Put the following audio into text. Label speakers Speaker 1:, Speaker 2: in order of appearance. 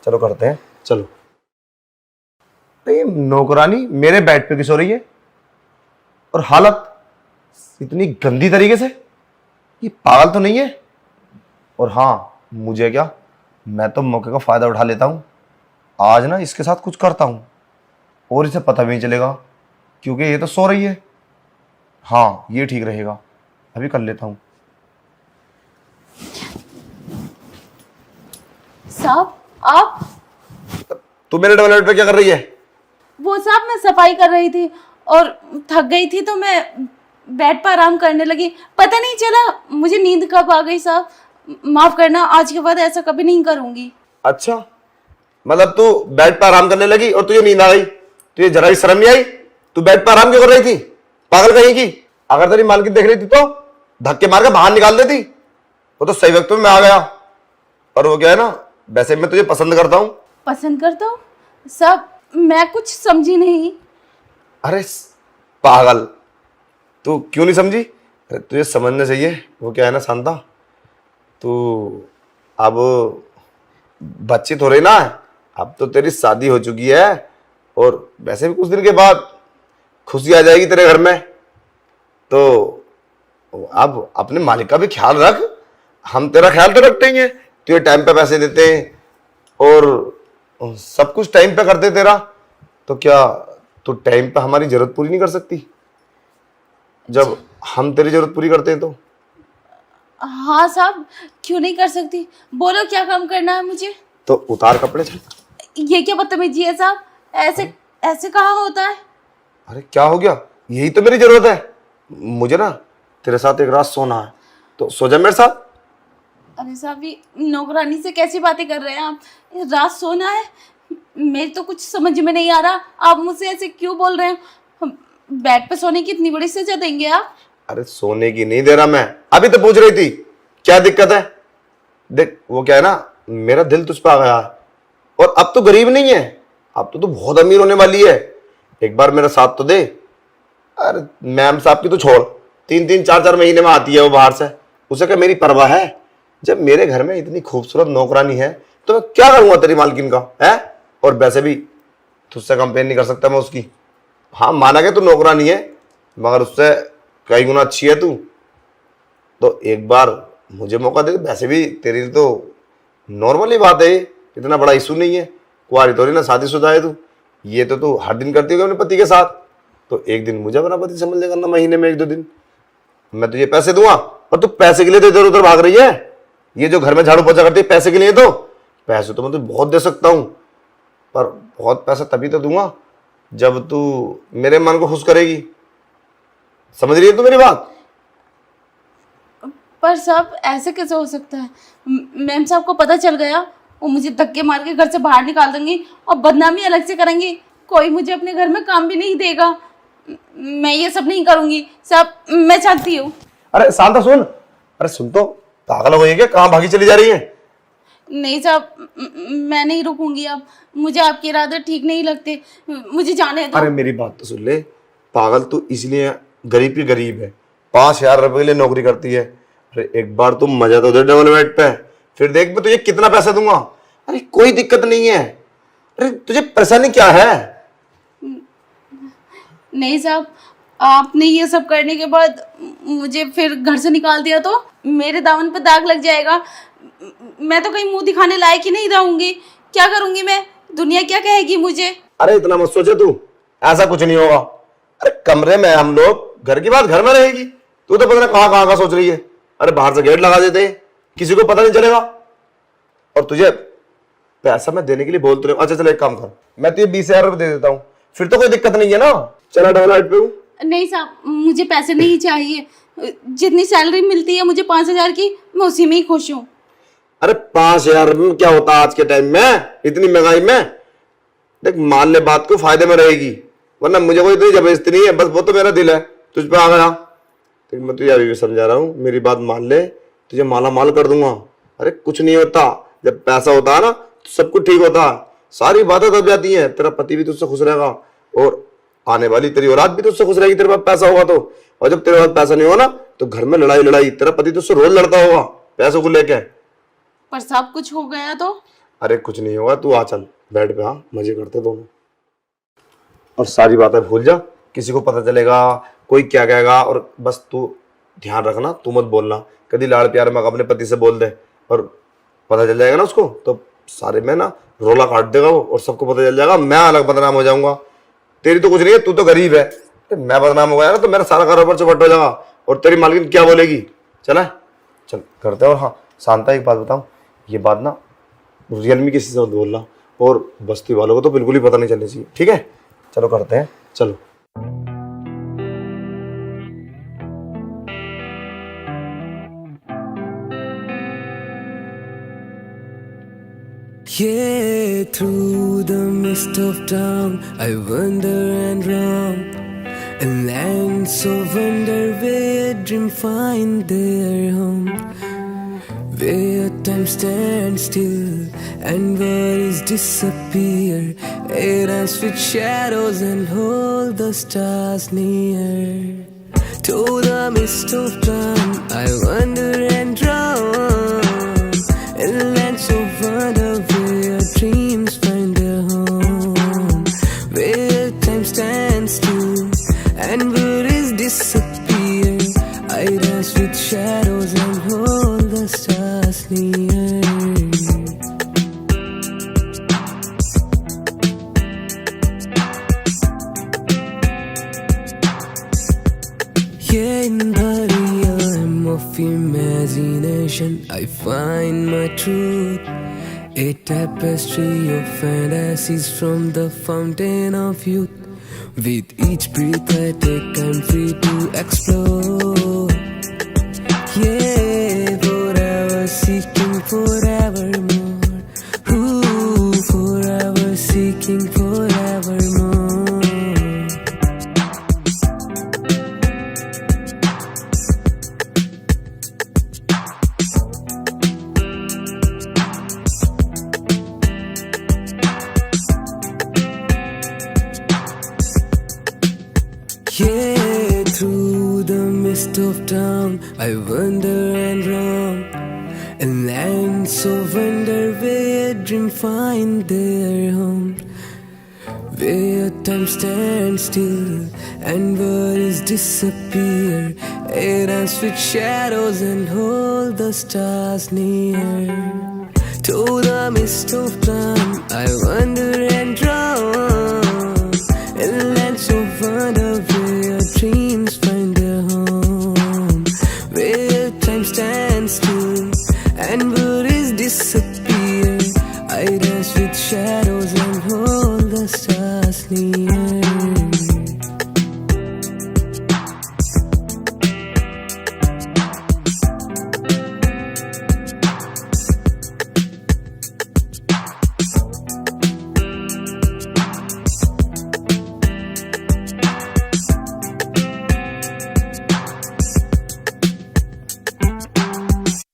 Speaker 1: चलो करते हैं।
Speaker 2: चलो।
Speaker 1: तो ये नौकरानी मेरे बेड पे क्यों सो रही है, और हालत इतनी गंदी तरीके से? ये पागल तो नहीं है? और हाँ, मुझे क्या, मैं तो मौके का फायदा उठा लेता हूँ। आज ना इसके साथ कुछ करता हूँ और इसे पता भी नहीं चलेगा, क्योंकि ये तो सो रही है। हाँ, ये ठीक रहेगा, अभी कर लेता हूँ।
Speaker 3: साहब आप?
Speaker 1: तू मेरे डबल बेड पे क्या कर रही है?
Speaker 3: वो साहब मैं सफाई कर रही थी और थक गई थी तो मैं बेड पर आराम करने लगी, पता नहीं चला मुझे नींद कब आ गई। साहब माफ करना, आज के बाद ऐसा कभी नहीं करूंगी।
Speaker 1: अच्छा, मतलब तू बेड पर आराम करने लगी और तुझे नींद आ गई? तुझे जरा भी शर्म नहीं आई? तू बेड पर आराम क्यों कर रही थी, पागल कहीं की? अगर तेरी मालकिन देख रही थी तो धक्के मार के बाहर निकाल देती। वो तो सही वक्त में मैं आ गया। और वो क्या है ना, वैसे मैं तुझे पसंद करता हूँ।
Speaker 3: पसंद करता हूँ? साहब मैं कुछ समझी नहीं।
Speaker 1: अरे पागल, तू क्यों नहीं समझी? अरे तुझे समझना चाहिए। वो क्या है ना शांता, तू अब बच्ची थोड़ी ना है, अब तो तेरी शादी हो चुकी है और वैसे भी कुछ दिन के बाद खुशी आ जाएगी तेरे घर में। तो अब अपने मालिक का भी ख्याल रख। हम तेरा ख्याल तो रखते ही हैं, तुझे टाइम पे पैसे देते हैं और सब कुछ टाइम पे करते तेरा। तो क्या तू टाइम पे हमारी जरूरत पूरी नहीं कर सकती जब हम तेरी जरूरत पूरी करते हैं? तो
Speaker 3: हाँ साहब, क्यों नहीं कर सकती, बोलो क्या काम करना है मुझे।
Speaker 1: तो उतार कपड़े, चल।
Speaker 3: ये क्या बदतमीजी है साहब, ऐसे ऐसे कहाँ होता है।
Speaker 1: अरे क्या हो गया, यही तो मेरी जरूरत है। मुझे ना तेरे साथ एक रात सोना है, तो सो जा मेरे साथ।
Speaker 3: अरे साहब ये नौकरानी से कैसी बातें कर रहे हैं आप, रात सोना है? मेरी तो कुछ समझ में नहीं आ रहा, आप मुझसे ऐसे क्यों बोल रहे हैं। बेड पे सोने की इतनी बड़ी सजा देंगे आप?
Speaker 1: अरे सोने की नहीं दे रहा मैं, अभी तो पूछ रही थी क्या दिक्कत है। देख वो क्या है ना, मेरा दिल तुझ पे आ गया है और अब तो गरीब नहीं है, अब तो तू बहुत अमीर होने वाली है। एक बार मेरा साथ तो दे। अरे मैम साहब की तो छोड़, 3-3 4-4 महीने में आती है वो बाहर से, उसे क्या मेरी परवाह है? जब मेरे घर में इतनी खूबसूरत नौकरानी है तो मैं क्या करूंगा तेरी मालकिन का, है? और वैसे भी तुझसे कंपेयर नहीं कर सकता मैं उसकी। हाँ माना कि तू नौकरानी है, मगर उससे कई गुना अच्छी है तू। तो एक बार मुझे मौका दे, वैसे भी तेरी लिए तो नॉर्मल ही बात है, इतना बड़ा इशू नहीं है। कुआरी थोड़ी ना, शादीशुदा है तू। ये तो तू हर दिन करती होगी अपने पति के साथ, तो एक दिन मुझे अपना पति समझ ले करना, महीने में 1-2 दिन। मैं तुझे पैसे दूंगा और तू पैसे के लिए तो इधर उधर भाग रही है। ये जो घर में झाड़ू पोछा करती है पैसे के लिए, तो पैसे तो मैं तुझे बहुत दे सकता हूँ, पर बहुत पैसा तभी तो दूंगा जब तू मेरे मन को खुश करेगी। समझ रही है तू मेरी बात?
Speaker 3: पर साहब ऐसे कैसे हो सकता है, मैम साहब को पता चल गया, वो मुझे धक्के मार के घर से बाहर निकाल देंगी और बदनामी अलग से करेंगी, कोई मुझे अपने घर में काम भी नहीं देगा। मैं ये सब नहीं करूंगी साहब, मैं चाहती हूँ।
Speaker 1: अरे शांता सुन, अरे सुन तो, पागल हो गई है क्या? कहाँ भागी चली जा रही है?
Speaker 3: नहीं साहब मैं नहीं रुकूंगी अब, मुझे आपके इरादे ठीक नहीं लगते, मुझे जाने दो।
Speaker 1: अरे मेरी बात तो सुन ले, पागल तू इसलिए गरीब की गरीब है, 5,000 रुपए के लिए नौकरी करती है। अरे एक बार तुम मजा तो दे डबल बेड पे, फिर देख मैं तुझे कितना पैसा दूंगा। अरे कोई दिक्कत नहीं है। अरे तुझे परेशानी क्या है?
Speaker 3: नहीं साहब, आपने ये सब करने के बाद मुझे फिर घर से निकाल दिया तो मेरे दामन पर दाग लग जाएगा, मैं तो कहीं मुंह दिखाने लायक ही नहीं रहूंगी। क्या करूंगी मैं, दुनिया क्या कहेगी मुझे।
Speaker 1: अरे इतना मत सोचे तू, ऐसा कुछ नहीं होगा। अरे कमरे में हम लोग, घर की बात घर में रहेगी। तू तो पता नहीं कहाँ कहाँ का सोच रही है। अरे बाहर से गेट लगा देते हैं, किसी को पता नहीं चलेगा। और तुझे पैसा मैं देने के लिए बोलते रहे। अच्छा चल एक काम कर, मैं तुझे 20,000 रुपए दे देता हूँ, फिर तो कोई दिक्कत नहीं है ना। चला डबल बेड पे हूँ।
Speaker 3: नहीं साहब मुझे पैसे नहीं चाहिए, जितनी सैलरी मिलती है मुझे 5,000 की, मैं उसी में ही खुश हूँ।
Speaker 1: अरे 5,000 रुपये में क्या होता है आज के टाइम में, इतनी महंगाई में? देख मान ले बात को, फायदे में रहेगी, वरना मुझे कोई इतनी जबरदस्ती नहीं है। बस वो तो मेरा दिल है तुझ पे आ गया। तो मैं तुझे अभी भी समझा रहा हूँ, मेरी बात मान ले, तुझे माला माल कर दूंगा। अरे कुछ नहीं होता, जब पैसा होता है ना तो सब कुछ ठीक होता है, सारी बातें दब जाती हैं। तेरा पति भी तुझसे खुश रहेगा और आने वाली तेरी औलाद भी तुझसे खुश रहेगी, तेरे पास पैसा होगा तो। और जब तेरे पास पैसा नहीं होगा ना तो घर में लड़ाई लड़ाई, तेरा पति तुझसे रोज लड़ता होगा पैसों को लेके।
Speaker 3: पर साहब कुछ हो गया तो?
Speaker 1: अरे कुछ नहीं होगा, तू आ चल बेड पे, हाँ मजे करते दोनों। और सारी बातें भूल जा, किसी को पता चलेगा कोई क्या कहेगा, और बस तू ध्यान रखना, तू मत बोलना कभी लाड़ प्यार में अपने पति से बोल दे, और पता चल जाएगा ना उसको तो सारे में ना रोला काट देगा वो, और सबको पता चल जाएगा, मैं अलग बदनाम हो जाऊंगा। तेरी तो कुछ नहीं है, तू तो गरीब है, तो मैं बदनाम हो गया ना तो मेरा सारा कारोबार चौपट हो जाएगा, और तेरी मालकिन क्या बोलेगी। चला चल करते हैं। और हाँ शांता, एक बात बताऊं, ये बात ना रियलमी किसी से मत बोलना, और बस्ती वालों को तो बिल्कुल ही पता नहीं चलनी चाहिए, ठीक है। चलो करते हैं, चलो।
Speaker 2: Yeah, through the mist of time, I wander and roam. A land so wonder where dream find their home. Where time stands still and worries disappear. Air dance with shadows and hold the stars near. Through the mist of time, I wander and roam. A land so wonder where dreams find their home. Where time stands still and worries disappear. I dance with shadows and hold the stars near. Yeah, in the realm of imagination, I find my truth. A tapestry of fantasies from the fountain of youth. With each breath I take, I'm free to explore. Yeah, forever seeking forevermore. Ooh, forever seeking forevermore. Yeah, through the mist of time, I wander and roam. A land so wonder where dream find their home. Where time stands still and worries disappear. Air dance with shadows and hold the stars near. Through the mist of time, I wander and roam. A land so wonder where dreams find their home. Where time stands still and worries disappear. I dance with shadows and hold the stars near.